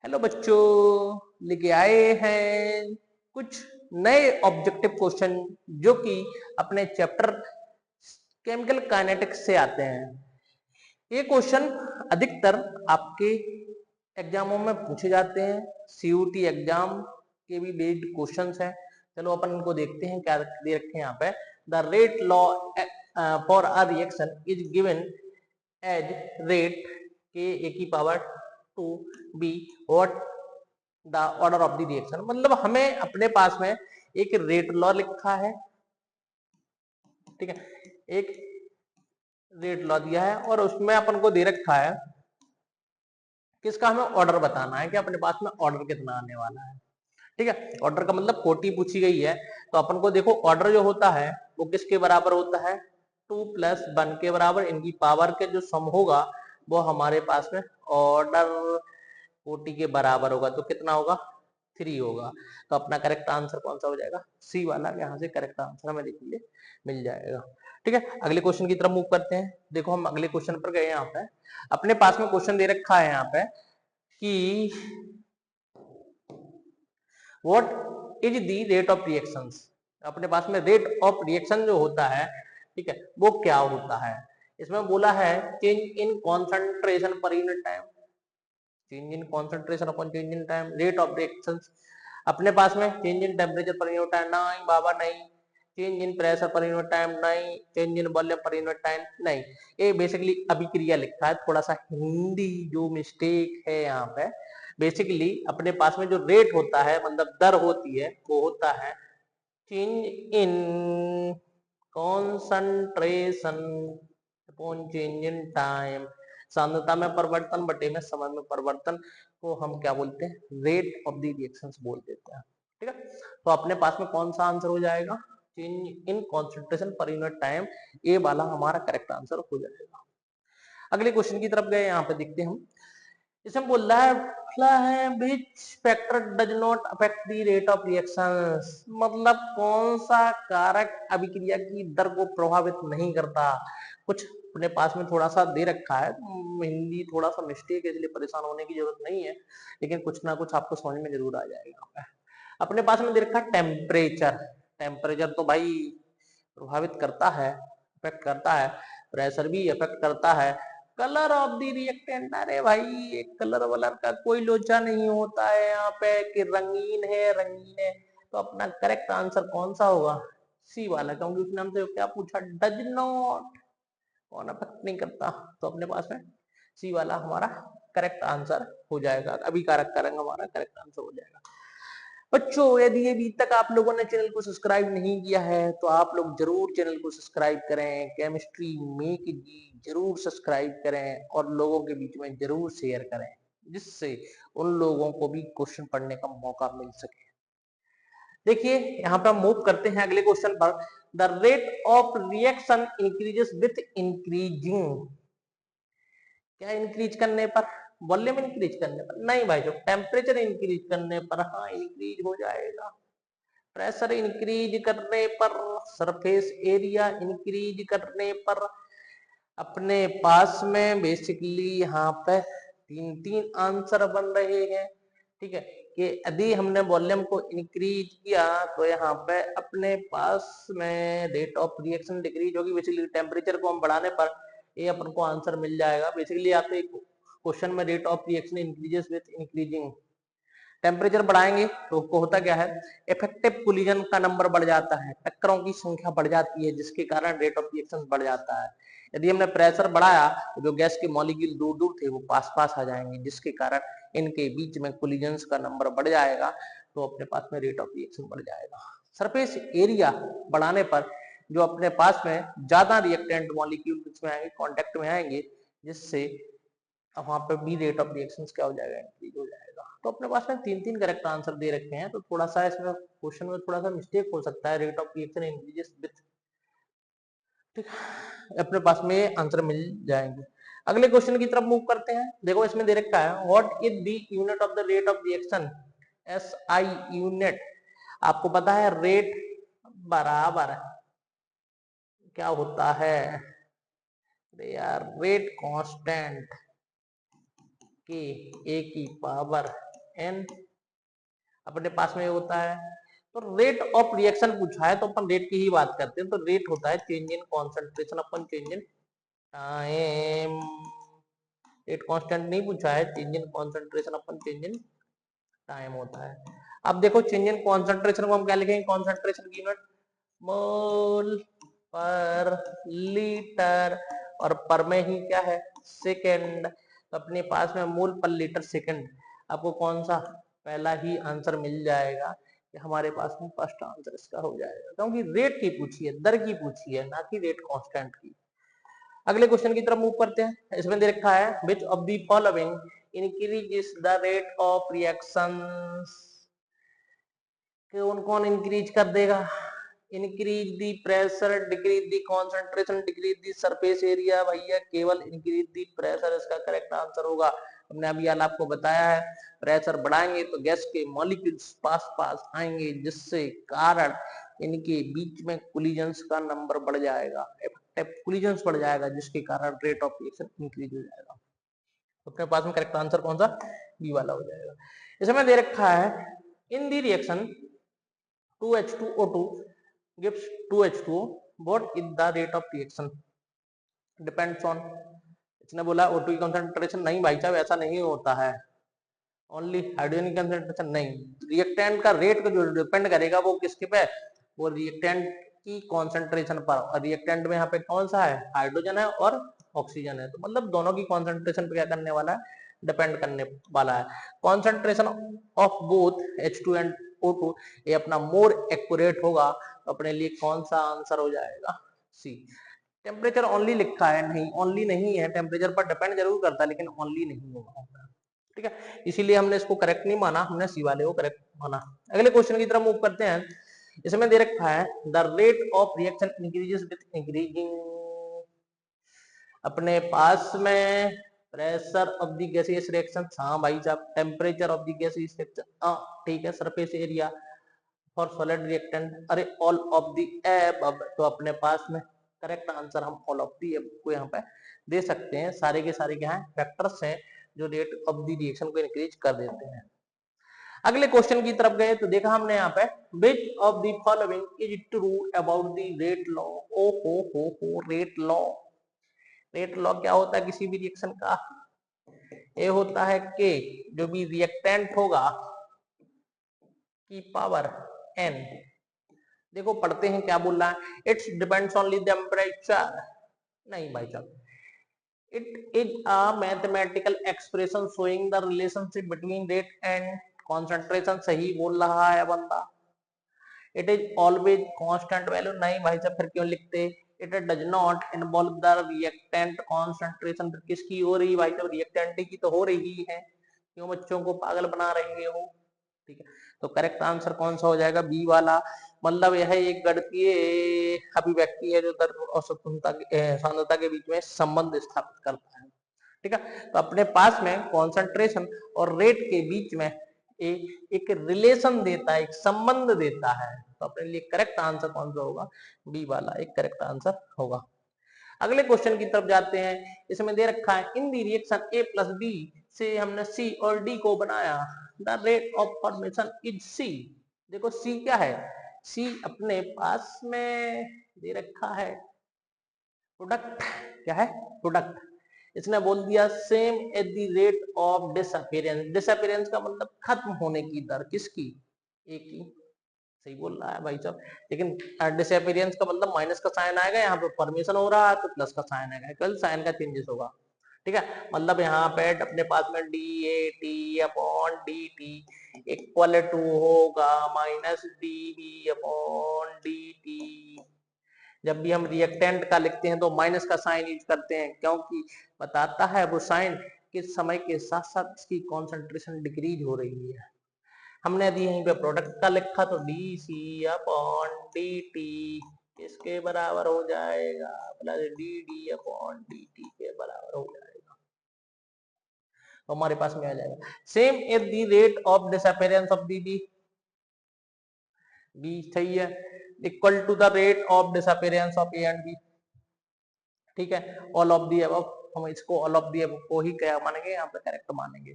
Hello बच्चों, लेके आए हैं कुछ नए ऑब्जेक्टिव क्वेश्चन जो कि अपने चैप्टर केमिकल काइनेटिक्स से आते हैं। ये क्वेश्चन अधिकतर आपके एग्जामों में पूछे जाते हैं। सीयूटी एग्जाम के भी बेस्ड क्वेश्चंस हैं। चलो अपन इनको देखते हैं क्या दे रखे हैं यहाँ पे। The rate law for a reaction is given as rate k a की power 2 b what the order of the reaction. मतलब हमें अपने पास में एक रेट लॉ लिखा है, ठीक है, एक रेट लॉ दिया है और उसमें अपन को दे रखा है किसका हमें ऑर्डर बताना है कि अपने पास में ऑर्डर कितना आने वाला है। ठीक है, ऑर्डर का मतलब कोटी पूछी गई है तो अपन को देखो ऑर्डर जो होता है वो किसके बराबर होता है, 2 + 1 के बराबर। इनकी पावर के जो सम होगा वो हमारे पास में ऑर्डर कोटि के बराबर होगा। तो कितना होगा, 3 होगा। तो अपना करेक्ट आंसर कौन सा हो जाएगा, सी वाला। यहाँ से करेक्ट आंसर हमें देखिए मिल जाएगा। ठीक है, अगले क्वेश्चन की तरफ मूव करते हैं। देखो हम अगले क्वेश्चन पर गए। यहाँ पे अपने पास में क्वेश्चन दे रखा है यहाँ पे कि what is the rate of reactions. अपने पास में रेट ऑफ रिएक्शन जो होता है, ठीक है, वो क्या होता है। इसमें बोला है change in concentration per unit time, change in concentration upon change in time, rate of reactions. अपने पास में change in temperature per unit time, नहीं बाबा नहीं। Change in pressure per unit time, नहीं। Change in volume per unit time, नहीं। ये basically अभिक्रिया लिखा है, थोड़ा सा हिंदी जो मिस्टेक है यहाँ पे। बेसिकली अपने पास में जो रेट होता है मतलब दर होती है वो होता है change in concentration upon change in time. सांद्रता में परिवर्तन बटे में समय में परिवर्तन को हम क्या बोलते हैं, रेट ऑफ द रिएक्शंस बोल देते हैं। ठीक है, तो अपने पास में कौन सा आंसर हो जाएगा, change in concentration per unit time, ये वाला हमारा करेक्ट आंसर हो जाएगा। अगले क्वेश्चन की तरफ गए, यहाँ पे देखते हैं हम। इसमें बोल रहा है which factor does not affect the rate of reactions। मतलब कौन सा कारक अभिक्रिया की दर को प्रभावित नहीं करता। कुछ अपने पास में थोड़ा सा दे रखा है, हिंदी थोड़ा सा मिस्टेक है इसलिए परेशान होने की जरूरत नहीं है, लेकिन कुछ ना कुछ आपको समझ में जरूर आ जाएगा। अपने पास में दे रखा है टेम्परेचर। टेम्परेचर तो भाई प्रभावित करता है, इफेक्ट करता है। प्रेशर भी इफेक्ट करता है। कलर ऑफ द रिएक्टेंट, अरे भाई एक कलर वलर का कोई लोचा नहीं होता है यहाँ पे कि रंगीन है रंगीन है। तो अपना करेक्ट आंसर कौन सा होगा, सी वाला, क्योंकि उसने हमसे क्या पूछा, डज नॉट, कौन अफेक्ट नहीं करता। तो अपने पास में सी वाला हमारा करेक्ट आंसर हो जाएगा। अभी कारक का रंग हमारा करेक्ट आंसर हो जाएगा। बच्चों यदि अभी तक आप लोगों ने चैनल को सब्सक्राइब नहीं किया है तो आप लोग जरूर चैनल को सब्सक्राइब करें, केमिस्ट्री मेक जी जरूर सब्सक्राइब करें और लोगों के बीच में जरूर शेयर करें, जिससे उन लोगों को भी क्वेश्चन पढ़ने का मौका मिल सके। देखिए यहाँ पे हम मूव करते हैं अगले क्वेश्चन पर। The rate of reaction increases with increasing, क्या इंक्रीज करने पर, वॉल्यूम इंक्रीज करने पर नहीं भाई, जो टेम्परेचर इंक्रीज करने पर हाँ इंक्रीज हो जाएगा। प्रेशर इंक्रीज करने पर, सरफेस एरिया इंक्रीज करने पर अपने पास में बेसिकली यहाँ पे तीन तीन आंसर बन रहे हैं। ठीक है, कि यदि हमने वॉल्यूम को इंक्रीज किया तो यहाँ पे अपने पास में रेट ऑफ रिएक्शन डिक्रीज होगी। बेसिकली टेम्परेचर को हम बढ़ाने पर ये अपन को आंसर मिल जाएगा। बेसिकली यहाँ पे क्वेश्चन में rate of reaction increases with increasing, temperature बढ़ाएंगे तो होता क्या है, इफेक्टिव कोलिजन का नंबर बढ़ जाता है, टक्करों की संख्या बढ़ जाती है, जिसके कारण रेट ऑफ रिएक्शन बढ़ जाता है। यदि हमने प्रेशर बढ़ाया तो जो गैस के मॉलिक्यूल दूर दूर थे वो पास पास आ जाएंगे, जिसके कारण इनके बीच में कोलिजन्स का नंबर बढ़ जाएगा। तो अपने पास में रेट ऑफ रिएक्शन बढ़ जाएगा। सरफेस एरिया बढ़ाने पर जो अपने पास में ज्यादा रिएक्टेंट मॉलिक्यूल में आएंगे, कॉन्टेक्ट में आएंगे, जिससे वहां पे भी रेट ऑफ रिएक्शन क्या हो जाएगा, इंक्रीज हो जाएगा। तो अपने पास में तीन तीन करेक्ट आंसर दे रखे हैं, तो थोड़ा सा इसमें क्वेश्चन में थोड़ा सा मिस्टेक हो सकता है, rate of reaction increases with, ठीक है, अपने पास में आंसर मिल जाएंगे। अगले क्वेश्चन की तरफ मूव करते हैं। देखो इसमें दे रखा है what is the unit of the rate of reaction, SI unit. आपको पता है रेट बराबर क्या होता है यार, रेट कांस्टेंट के ए की पावर n अपने पास में होता है। तो रेट ऑफ रिएक्शन पूछा है तो अपन रेट की ही बात करते हैं। तो रेट होता है change in concentration upon change in time. Rate constant नहीं पूछा है, change in concentration upon change in time होता है। अब देखो चेंज इन कॉन्सेंट्रेशन को हम क्या लिखेंगे, कॉन्सेंट्रेशन की यूनिट मोल पर लीटर और पर में ही क्या है सेकेंड। तो अपने पास में मोल पर लीटर सेकेंड, आपको कौन सा पहला ही आंसर मिल जाएगा कि हमारे पास में फर्स्ट आंसर इसका हो जाएगा, क्योंकि रेट की पूछी है, दर की पूछी है, ना कि रेट कांस्टेंट की। अगले क्वेश्चन की तरफ मूव करते हैं। इसमें दे रखा है विच of the following increases the rate of reactions, कौन कौन इंक्रीज कर देगा, increase the pressure, decrease the concentration, decrease the surface area. भैया केवल इंक्रीज द प्रेशर इसका करेक्ट आंसर होगा। हमने अभी आपको बताया है प्रेशर बढ़ाएंगे तो गैस के मॉलिक्यूल्स पास पास आएंगे, जिससे कारण इनके बीच में कोलिजन्स का नंबर बढ़ जाएगा, कोलिजन्स बढ़ जाएगा, जिसके कारण रेट ऑफ रिएक्शन इंक्रीज हो जाएगा। तो अपने पास में करेक्ट आंसर कौन सा, बी वाला हो जाएगा। इसमें दे रखा है in the reaction 2H2O2 gives 2H2O, what is the rate of reaction depends on। इसने बोला O2 की कंसंट्रेशन, नहीं भाई साहब ऐसा नहीं होता है, ओनली हाइड्रोजन की कंसंट्रेशन नहीं, रिएक्टेंट का रेट जो डिपेंड करेगा वो किसके पे, वो रिएक्टेंट की कंसंट्रेशन पर। और रिएक्टेंट में यहाँ पे कौन सा है, हाइड्रोजन है और ऑक्सीजन है, तो मतलब दोनों की कंसंट्रेशन पे क्या करने वाला है, डिपेंड करने वाला है। Concentration of both H2 and O2 ये अपना मोर एक्यूरेट होगा, तो अपने लिए कौन सा आंसर हो जाएगा, सी। टेम्परेचर ओनली लिखा है, नहीं ओनली नहीं है, टेम्परेचर पर डिपेंड जरूर करता है लेकिन ओनली नहीं होगा, ठीक है, इसीलिए हमने इसको करेक्ट नहीं माना, हमने सी वाले को करेक्ट माना। अगले क्वेश्चन की तरफ मूव करते हैं। इसमें दे रखा है the rate of reaction increases with increasing, अपने पास में pressure of the gaseous reaction, हाँ भाई साहब, temperature of the gaseous reaction, हाँ ठीक है, surface area for solid reactant, अरे ऑल ऑफ द एबव, तो अपने पास में करेक्ट आंसर हम ऑल ऑफ द एबव को यहाँ पे दे सकते हैं। सारे के सारे क्या है, फैक्टर्स हैं जो रेट ऑफ द रिएक्शन को इंक्रीज कर देते हैं। अगले क्वेश्चन की तरफ गए तो देखा हमने यहाँ पे which of the following is true about the rate law. ओ हो रेट लॉ, रेट लॉ क्या होता है किसी भी रिएक्शन का, ये होता है कि जो भी रिएक्टेंट होगा की पावर n, देखो पढ़ते हैं क्या बोल रहा है, इट्स डिपेंड्स ऑनली टेम्परेचर, नहीं भाई साहब, it is a mathematical expression showing the relationship between rate and concentration, सही बोल रहा है बंदा। it is always constant value, नहीं भाई साहब फिर क्यों लिखते, it does not involve the reactant concentration, फिर किसकी हो रही भाई साहब, रिएक्टेंट की तो हो रही है, क्यों बच्चों को पागल बना रहे हो, ठीक है। तो करेक्ट आंसर कौन सा हो जाएगा, बी वाला, मतलब यह एक गणितीय अभिव्यक्ति है जो दर और सांद्रता के बीच में संबंध स्थापित करता है, ठीक है। तो अपने पास में कॉन्सेंट्रेशन और रेट के बीच में एक रिलेशन देता है, एक संबंध देता है, तो अपने लिए करेक्ट आंसर कौन सा होगा, बी वाला एक करेक्ट आंसर होगा। अगले क्वेश्चन की तरफ जाते हैं। इसमें दे रखा है in the reaction A plus B से हमने सी और डी को बनाया, the rate of formation is C. देखो सी क्या है, सी अपने पास में दे रखा है प्रोडक्ट, क्या है प्रोडक्ट, इसने बोल दिया same at the rate of disappearance, disappearance का मतलब खत्म होने की दर किसकी, एक की, सही बोल रहा है भाई साहब, लेकिन डिसअपीयरेंस का मतलब माइनस का साइन आएगा, यहाँ पे फॉर्मेशन हो रहा है तो प्लस का साइन आएगा, कल साइन का चेंजेस होगा, ठीक है। मतलब यहाँ पे अपने पास में D A T upon D T equal to होगा minus D B upon D T. जब भी हम रिएक्टेंट का लिखते हैं तो माइनस का साइन यूज करते हैं, क्योंकि बताता है वो साइन किस समय के साथ साथ इसकी कॉन्सेंट्रेशन डिक्रीज हो रही है। हमने यदि यहीं पे प्रोडक्ट का लिखा तो d c upon D t इसके बराबर हो जाएगा plus d d upon D t के बराबर हो जाएगा, तो हमारे पास में आ जाएगा same at the rate of disappearance of d b, b सही है, equal to the rate of disappearance of a and b, ठीक है, ऑल ऑफ दी अबव हम इसको ऑल ऑफ दी अबव को ही क्या मानेंगे, यहाँ पे करेक्ट मानेंगे।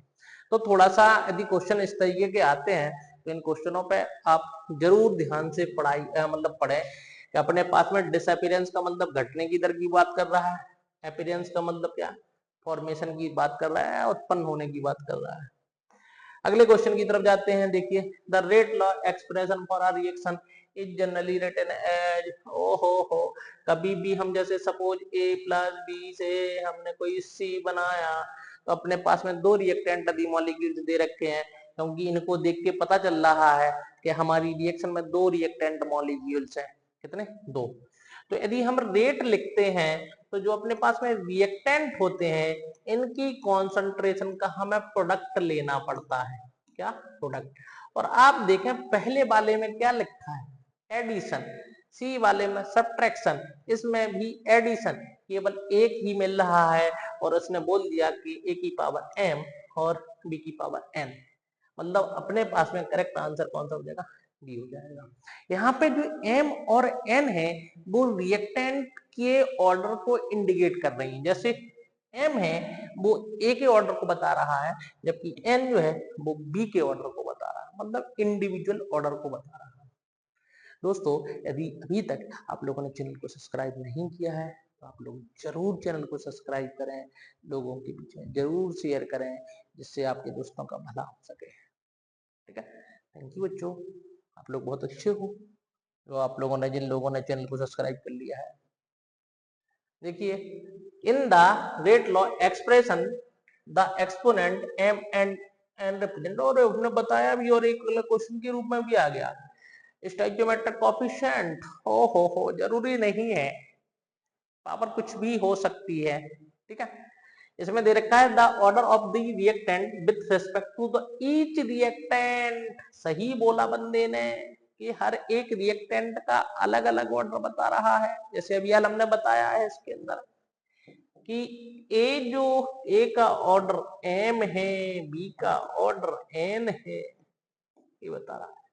तो थोड़ा सा यदि क्वेश्चन इस तरीके के आते हैं तो इन क्वेश्चनों पे आप जरूर ध्यान से पढ़ाई मतलब पढ़ें कि अपने पास में डिसअपीयरेंस का मतलब घटने की दर की बात कर रहा है, अपीयरेंस का मतलब क्या, फॉर्मेशन की बात कर रहा है, उत्पन्न होने की बात कर रहा है। अगले क्वेश्चन की तरफ जाते हैं। देखिए, the rate law expression for a reaction is generally written as, हो कभी भी हम जैसे सपोज ए प्लस बी से हमने कोई सी बनाया तो अपने पास में दो रिएक्टेंट यदि मॉलिक्यूल्स दे रखे हैं, क्योंकि इनको देख के पता चल रहा है कि हमारी रिएक्शन में दो रिएक्टेंट मॉलिक्यूल्स हैं, कितने, दो। तो यदि हम रेट लिखते हैं तो जो अपने पास में रिएक्टेंट होते हैं इनकी कॉन्सेंट्रेशन का हमें प्रोडक्ट लेना पड़ता है, क्या, प्रोडक्ट। और आप देखें पहले वाले में क्या लिखा है, एडिशन, सी वाले में सब्ट्रैक्शन, इसमें भी एडिशन, केवल एक ही मिल रहा है और उसने बोल दिया कि ए की पावर m और b की पावर n, मतलब अपने पास में करेक्ट आंसर कौन सा हो जाएगा, डी हो जाएगा। यहाँ पे जो m और n है वो रिएक्टेंट के ऑर्डर को इंडिकेट कर रही है, जैसे m है वो a के ऑर्डर को बता रहा है, जबकि n जो है वो b के ऑर्डर को बता रहा है, मतलब इंडिविजुअल ऑर्डर को बता रहा है। दोस्तों, यदि अभी तक आप लोगों ने चैनल को सब्सक्राइब नहीं किया है तो आप लोग जरूर चैनल को सब्सक्राइब करें, लोगों के बीच में जरूर शेयर करें, जिससे आपके दोस्तों का भला हो सके। ठीक है, थैंक यू बच्चों, आप लोग बहुत अच्छे हो जो आप लोगों ने, जिन लोगों ने चैनल को सब्सक्राइब कर लिया है। देखिए, in the rate law expression the exponent m and represent, और उसने बताया भी और एक क्वेश्चन के रूप में भी आ गया स्टोइकियोमेट्रिक कोएफिशिएंट, हो जरूरी नहीं है, पावर कुछ भी हो सकती है। ठीक है, इसमें दे रखा है the order of the reactant with respect to the each reactant, सही बोला बंदे ने कि हर एक रिएक्टेंट का अलग अलग ऑर्डर बता रहा है। जैसे अभी हाल हमने बताया है इसके अंदर कि ए जो ए का ऑर्डर m है, बी का ऑर्डर n है, ये बता रहा है।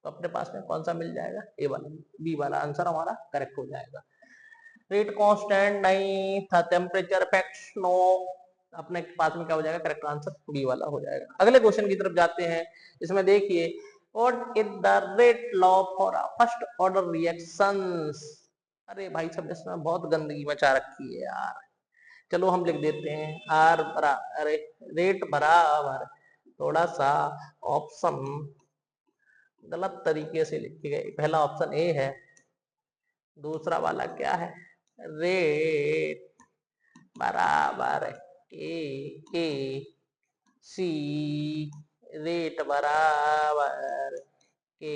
तो अपने पास में कौन सा मिल जाएगा, ए वाला, बी वाला आंसर हमारा करेक्ट हो जाएगा। रेट कांस्टेंट नहीं था, टेम्परेचर इफेक्ट्स नो, अपने पास में क्या हो जाएगा, करेक्ट आंसर बी वाला हो जाएगा। अगले क्वेश्चन की तरफ जाते हैं। इसमें देखिए, what is the rate law for first order reactions, अरे भाई सब इसमें बहुत गंदगी मचा रखी है यार, चलो हम लिख देते हैं आर बराबर, अरे रेट बराबर, थोड़ा सा ऑप्शन गलत तरीके से लिखे गए। पहला ऑप्शन ए है, दूसरा वाला क्या है, रेट बराबर ए सी, रेट बराबर के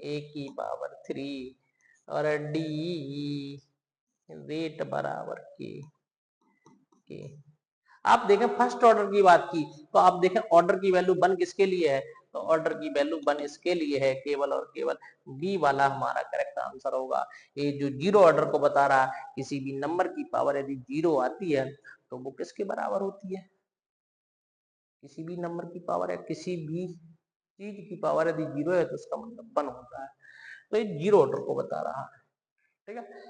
ए की पावर 3 और डी रेट बराबर के। आप देखें फर्स्ट ऑर्डर की बात की तो आप देखें ऑर्डर की वैल्यू 1 किसके लिए है, तो ऑर्डर की वैल्यू 1 इसके लिए है, केवल और केवल बी वाला हमारा करेक्ट आंसर होगा। ये जो जीरो ऑर्डर को बता रहा है, किसी भी नंबर की पावर यदि जीरो आती है तो वो किसके बराबर होती है, किसी भी नंबर की पावर या किसी भी चीज की पावर यदि जीरो है तो उसका मतलब 1 होता है। तो ये जीरो ऑर्डर को बता रहा है। ठीक है,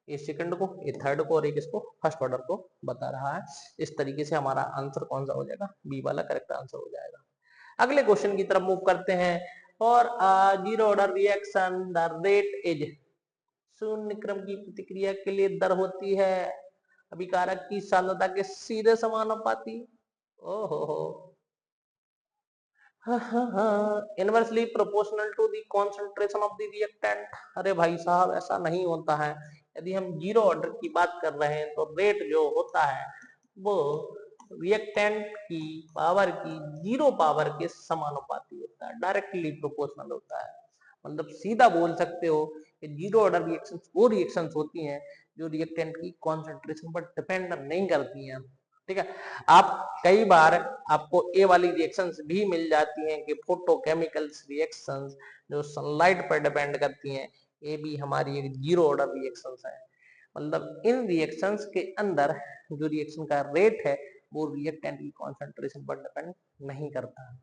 ये सेकंड को, ये थर्ड को और एक इसको फर्स्ट ऑर्डर को बता रहा है। इस तरीके से हमारा आंसर कौन सा हो जाएगा, बी वाला करेक्ट आंसर हो जाएगा। अगले क्वेश्चन की तरफ मूव करते हैं। For zero order reaction the rate is, शून्य क्रम की प्रतिक्रिया के लिए दर होती है अभिकारक की सांद्रता के सीधे समानुपाती, ओहो inversely proportional to the concentration of the reactant, अरे भाई साहब ऐसा नहीं होता है। यदि हम जीरो ऑर्डर की बात कर रहे हैं तो रेट जो होता है वो रिएक्टेंट की पावर की जीरो पावर के समानुपाती होता है, डायरेक्टली प्रोपोर्शनल होता है। मतलब सीधा बोल सकते हो कि जीरो ऑर्डर रिएक्शंस वो रिएक्शंस होती हैं जो रिएक्टेंट की कॉन्सेंट्रेशन पर डिपेंड नहीं करती हैं। ठीक है, आप कई बार आपको ए वाली रिएक्शंस भी मिल जाती हैं कि फोटोकेमिकल्स रिएक्शंस जो सनलाइट पर डिपेंड करती हैं, ये भी हमारी एक जीरो ऑर्डर रिएक्शंस है। मतलब इन रिएक्शंस के अंदर जो रिएक्शन का रेट है वो रिएक्टेंट की कॉन्सेंट्रेशन पर डिपेंड नहीं करता है।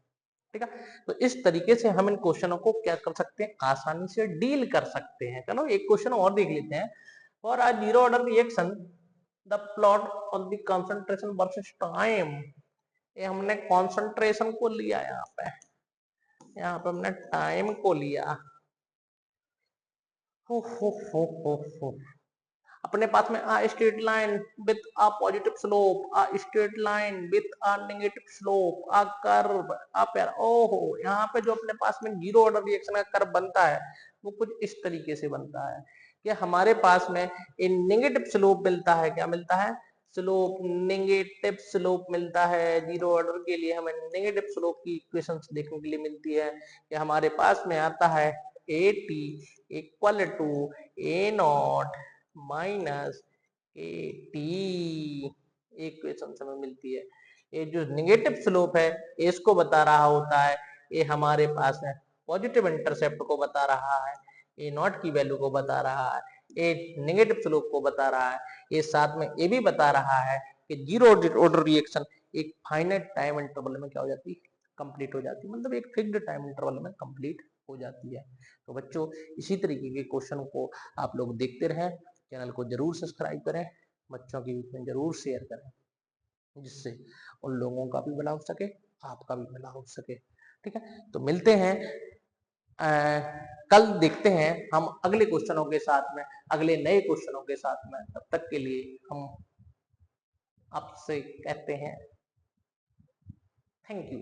ठीक है, तो इस तरीके से हम इन क्वेश्चनों को क्या कर सकते हैं, आसानी से डील कर सकते हैं। चलो एक क्वेश्चन और देख लेते हैं। For a zero order reaction the plot of the concentration versus time, ये हमने कंसंट्रेशन को लिया, यहाँ पे हमने टाइम को लिया। हो। अपने पास में a straight line with a positive slope, a straight line with a negative slope, a curve, a pair, ओहो, यहाँ पे जो अपने पास में जीरो ऑर्डर रिएक्शन का कर्व बनता है वो कुछ इस तरीके से बनता है कि हमारे पास में एक नेगेटिव स्लोप मिलता है। क्या मिलता है? स्लोप, नेगेटिव स्लोप मिलता है। जीरो ऑर्डर के लिए हमें नेगेटिव स्लोप की इक्वेशंस देखने के लिए मिलती है कि हमारे पास में आता है a t equal to a not minus a t, equation हमें मिलती है। ये जो नेगेटिव स्लोप है इसको बता रहा होता है, ये हमारे पास है पॉजिटिव इंटरसेप्ट को बता रहा है, ए नॉट की वैल्यू को बता रहा है, ये नेगेटिव स्लोप को बता रहा है, ये साथ में ये भी बता रहा है कि जीरो ऑर्डर रिएक्शन एक फाइनाइट टाइम इंटरवल में क्या हो जाती है? कंप्लीट हो जाती है, मतलब एक फिक्स्ड टाइम इंटरवल में कंप्लीट हो जाती है। तो बच्चों इसी तरीके के क्वेश्चन को आप लोग देखते रहें, चैनल को जरूर सब्सक्राइब करें, बच्चों के बीच में जरूर शेयर करें, जिससे उन लोगों का भी भला हो सके, आपका भी भला हो सके। ठीक है, तो मिलते हैं कल, देखते हैं हम अगले क्वेश्चनों के साथ में, अगले नए क्वेश्चनों के साथ में। तब तक के लिए हम आपसे कहते हैं थैंक यू।